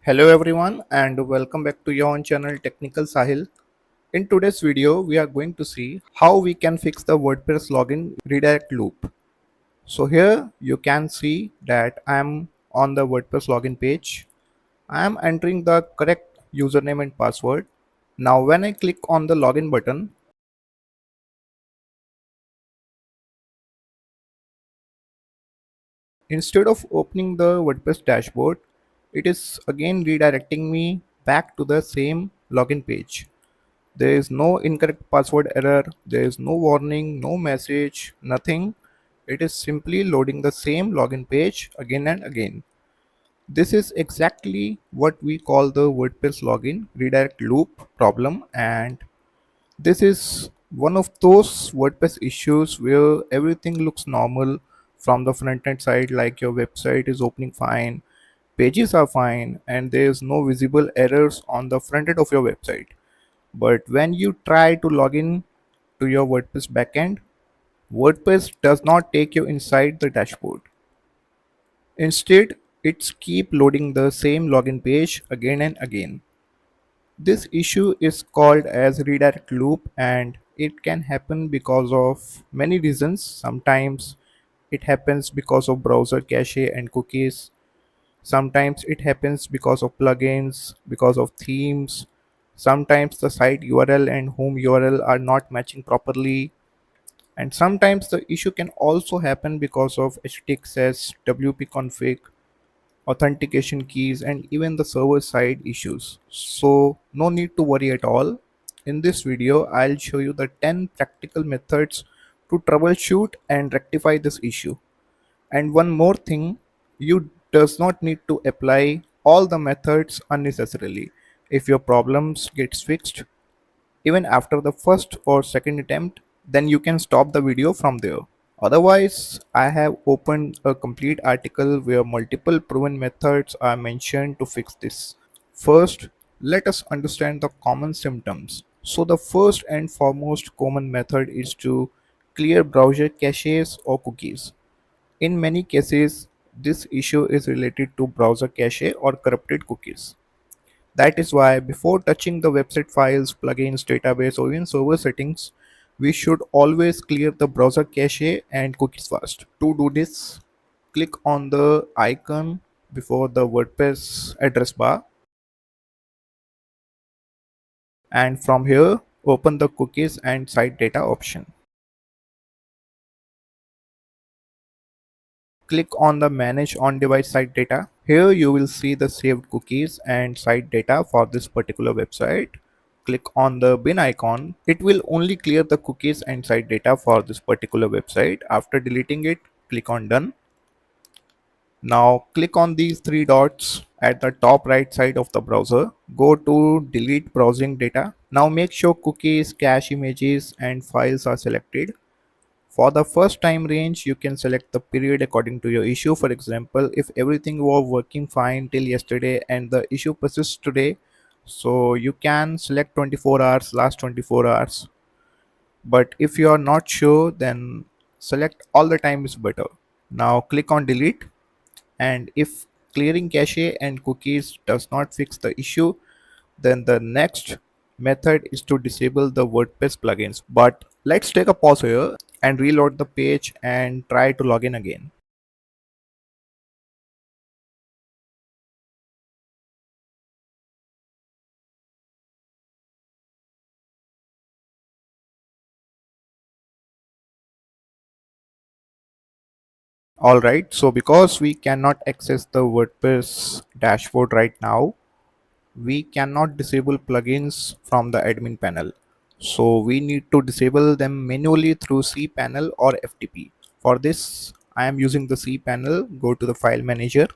Hello everyone and welcome back to your own channel Technical Sahil. In today's video, we are going to see how we can fix the WordPress login redirect loop. So here you can see that I am on the WordPress login page. I am entering the correct username and password. Now when I click on the login button, instead of opening the WordPress dashboard, it is again redirecting me back to the same login page. There is no incorrect password error, there is no warning, no message, nothing. It is simply loading the same login page again and again. This is exactly what we call the WordPress login redirect loop problem, and this is one of those WordPress issues where everything looks normal from the front end side, like your website is opening fine, pages are fine, and there is no visible errors on the front end of your website. But when you try to log in to your WordPress backend, WordPress does not take you inside the dashboard. Instead, it's keep loading the same login page again and again. This issue is called as redirect loop and it can happen because of many reasons. Sometimes it happens because of browser cache and cookies. Sometimes it happens because of plugins, because of themes. Sometimes the site URL and home URL are not matching properly. And sometimes the issue can also happen because of htaccess, WP config, authentication keys, and even the server side issues. So no need to worry at all. In this video, I'll show you the 10 practical methods to troubleshoot and rectify this issue. And one more thing, you does not need to apply all the methods unnecessarily. If your problems gets fixed even after the first or second attempt, then you can stop the video from there. Otherwise, I have opened a complete article where multiple proven methods are mentioned to fix this. First, let us understand the common symptoms. So the first and foremost common method is to clear browser caches or cookies. In many cases, this issue is related to browser cache or corrupted cookies. That is why before touching the website files, plugins, database, or even server settings, we should always clear the browser cache and cookies first. To do this, click on the icon before the WordPress address bar, and from here open the cookies and site data option. Click on the manage on device site data. Here you will see the saved cookies and site data for this particular website. Click on the bin icon. It will only clear the cookies and site data for this particular website. After deleting it, click on done. Now click on these three dots at the top right side of the browser. Go to delete browsing data. Now make sure cookies, cache images and files are selected. For the first time range, you can select the period according to your issue. For example, if everything was working fine till yesterday and the issue persists today, so you can select 24 hours, last 24 hours. But if you are not sure, then select all the time is better. Now click on delete, and if clearing cache and cookies does not fix the issue, then the next method is to disable the WordPress plugins. But let's take a pause here and reload the page and try to log in again. Alright, so because we cannot access the WordPress dashboard right now, we cannot disable plugins from the admin panel. So we need to disable them manually through cpanel or FTP. For this, I am using the cpanel. Go to the file manager.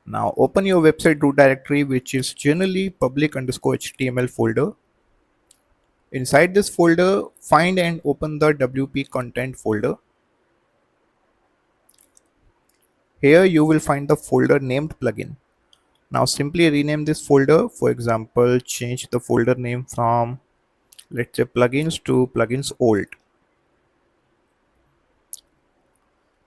Now open your website root directory, which is generally public underscore HTML folder. Inside this folder, find and open the WP content folder. Here you will find the folder named plugin. Now simply rename this folder. For example, change the folder name from, let's say, plugins to plugins old.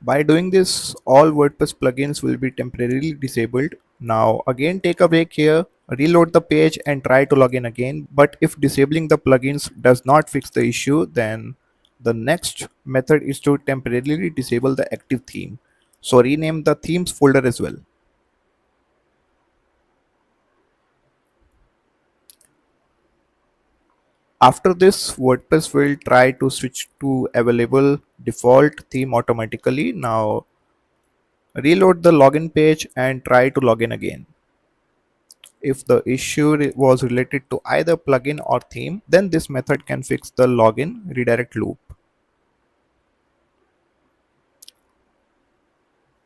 By doing this, all WordPress plugins will be temporarily disabled. Now again take a break here, reload the page and try to log in again. But if disabling the plugins does not fix the issue, then the next method is to temporarily disable the active theme. So rename the themes folder as well. After this, WordPress will try to switch to available default theme automatically. Now reload the login page and try to log in again. If the issue was related to either plugin or theme, then this method can fix the login redirect loop.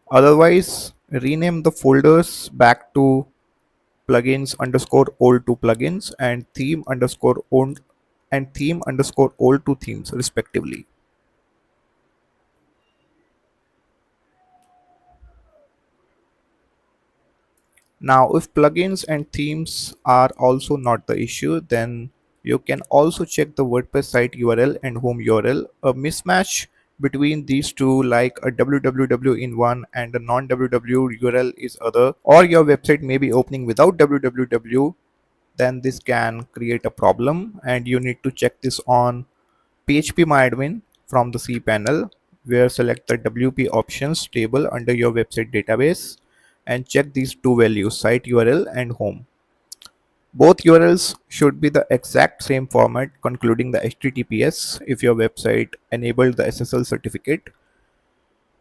Otherwise, rename the folders back to plugins underscore old to plugins and theme underscore old and theme underscore old to themes respectively. Now, if plugins and themes are also not the issue, then you can also check the WordPress site URL and home URL. A mismatch between these two, like a www in one and a non-www URL is other, or your website may be opening without www, then this can create a problem and you need to check this on phpMyAdmin from the cPanel, where select the WP options table under your website database and check these two values, site URL and home. Both URLs should be the exact same format concluding the HTTPS if your website enabled the SSL certificate.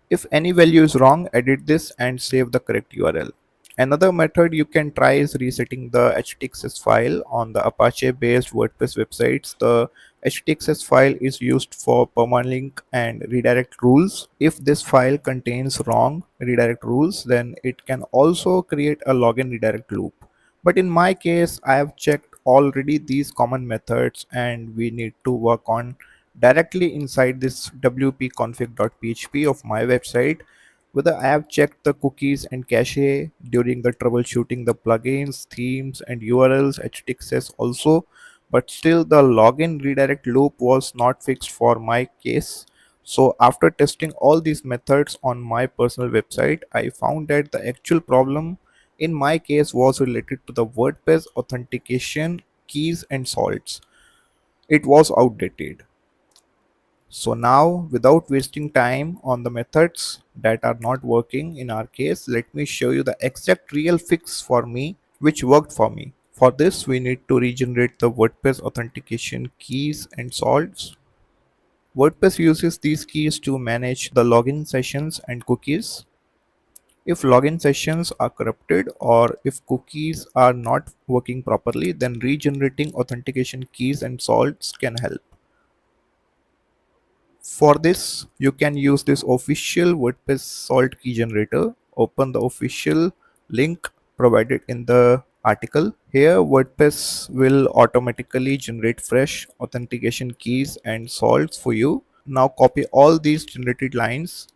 If any value is wrong, edit this and save the correct URL. Another method you can try is resetting the htaccess file on the Apache based WordPress websites. The htaccess file is used for permalink and redirect rules. If this file contains wrong redirect rules, then it can also create a login redirect loop. But in my case, I have checked already these common methods and we need to work on directly inside this wp-config.php of my website whether I have checked the cookies and cache during the troubleshooting the plugins, themes, and URLs htaccess also, but still the login redirect loop was not fixed for my case. So after testing all these methods on my personal website, I found that the actual problem in my case was related to the WordPress authentication keys and salts. It was outdated. So now, without wasting time on the methods that are not working in our case, let me show you the exact real fix for me, which worked for me. For this, we need to regenerate the WordPress authentication keys and salts. WordPress uses these keys to manage the login sessions and cookies. If login sessions are corrupted or if cookies are not working properly, then regenerating authentication keys and salts can help. For this, you can use this official WordPress salt key generator. Open the official link provided in the article. Here, WordPress will automatically generate fresh authentication keys and salts for you. Now copy all these generated lines.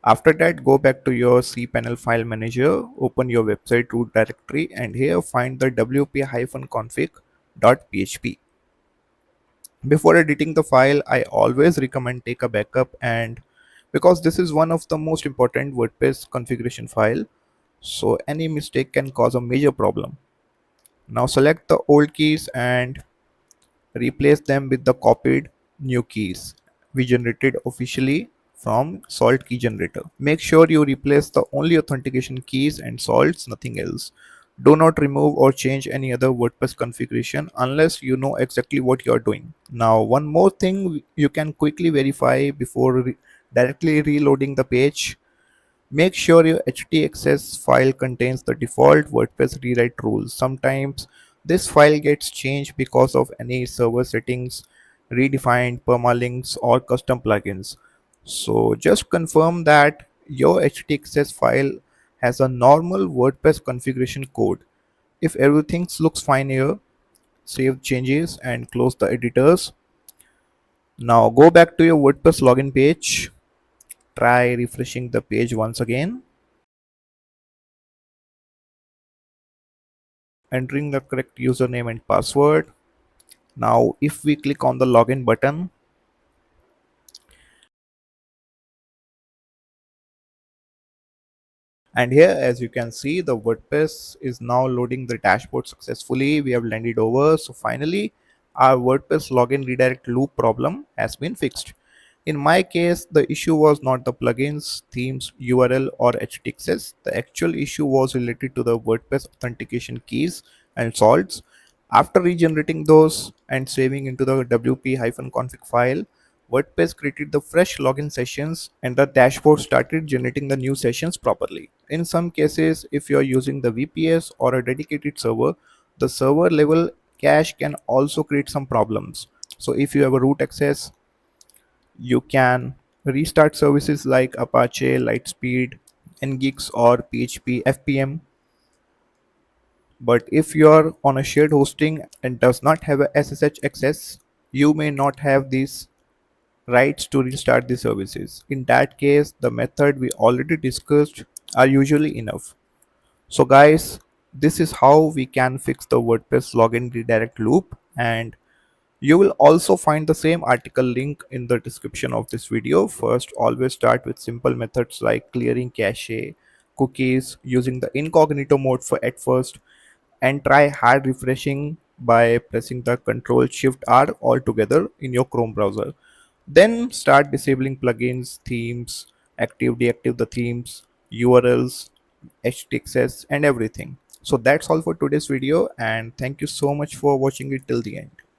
After that, go back to your cPanel file manager, open your website root directory, and here find the wp-config.php. Before editing the file, I always recommend take a backup, and because this is one of the most important WordPress configuration file, so any mistake can cause a major problem. Now select the old keys and replace them with the copied new keys we generated officially from salt key generator. Make sure you replace the only authentication keys and salts, nothing else. Do not remove or change any other WordPress configuration unless you know exactly what you are doing. Now, one more thing you can quickly verify before directly reloading the page. Make sure your htaccess file contains the default WordPress rewrite rules. Sometimes this file gets changed because of any server settings, redefined permalinks, or custom plugins. So just confirm that your htaccess file has a normal WordPress configuration code. If everything looks fine here, save changes and close the editors. Now go back to your WordPress login page. Try refreshing the page once again, entering the correct username and password. Now if we click on the login button, And here, as you can see, the WordPress is now loading the dashboard successfully. We have landed over. So finally, our WordPress login redirect loop problem has been fixed. In my case, the issue was not the plugins, themes, URL, or htaccess. The actual issue was related to the WordPress authentication keys and salts. After regenerating those and saving into the wp-config file, WordPress created the fresh login sessions and the dashboard started generating the new sessions properly. In some cases, if you are using the VPS or a dedicated server, the server level cache can also create some problems. So if you have a root access, you can restart services like Apache, Lightspeed, Nginx, or PHP FPM. But if you are on a shared hosting and does not have a SSH access, you may not have these rights to restart the services. In that case, the method we already discussed are usually enough. So guys, this is how we can fix the WordPress login redirect loop, and you will also find the same article link in the description of this video. First, always start with simple methods like clearing cache, cookies, using the incognito mode for at first, and try hard refreshing by pressing the Ctrl Shift R all together in your Chrome browser. Then start disabling plugins, themes, active, deactive the themes, URLs, htaccess, and everything. So that's all for today's video, and thank you so much for watching it till the end.